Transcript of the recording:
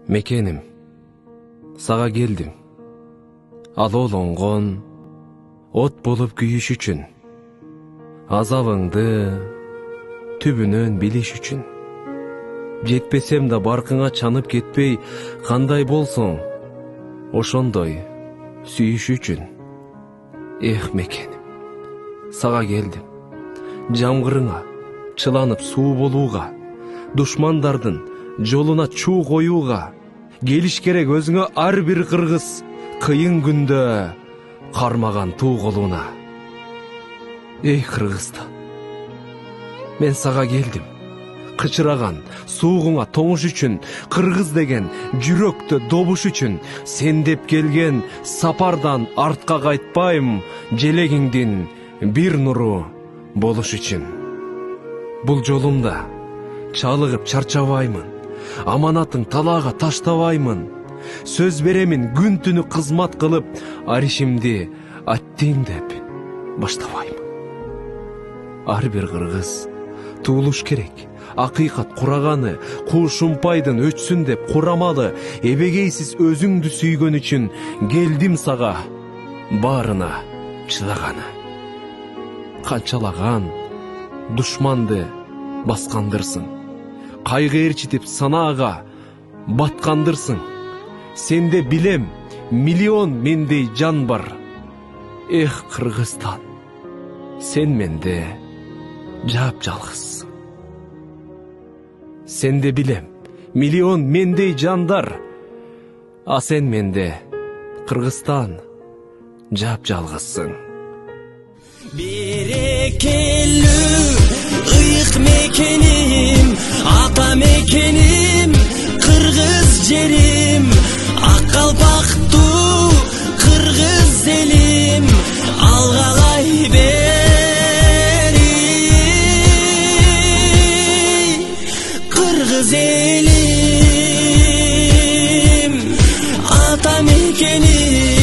Мекеним, сага келдим. Алоолонгон, от болуп күйүш үчүн. Азабыңды түбүнөн билиш үчүн. Жетпесем да баркыңа чанып кетпей, кандай болсоң, ошондой сүйүш үчүн. Эх, мекеним, сага келдим. Жамгырыңа чыланып суу болууга, душмандардын жолуна чуу коюуга. Келиш керек өзүңө ар бир кыргыз, кыйын күндө кармаган туу колуна. Эй, Кыргызстан, мен сага келдим. Кычыраган суугуңа тоңуш үчүн, кыргыз деген жүрөктө добуш үчүн. Сен деп келген сапардан артка кайтпайм, желегиңдин бир нуру болуш үчүн. Бул жолумда чалыгып чарчабаймын, аманатың талаага таштабаймын. Сөз беремин күн түнү кызмат кылып, аришимди аттең деп баштабаймын. Ар бир кыргыз туулуш керек, акыйкат кураганы, куушумпайдын өчсүн деп курамалы. Эбегейсиз өзүңдү сүйгөн үчүн келдим сага, баарына чыдаганы. Канчалаган душманды баскандырсың, кайгы ээрчитип санаага баткандырсың. Сенде билем, миллион мендей жан бар. Эх, Кыргызстан, сен менде жап-жалгыз. Сенде билем, миллион мендей жандар, а сен менде, Кыргызстан, жап-жалгызсың. Берекелүү ыйык мекеним, ата мекеним, кыргыз жерим, ак калпактуу кыргыз элим, алгалай бери кыргыз элим, ата мекеним.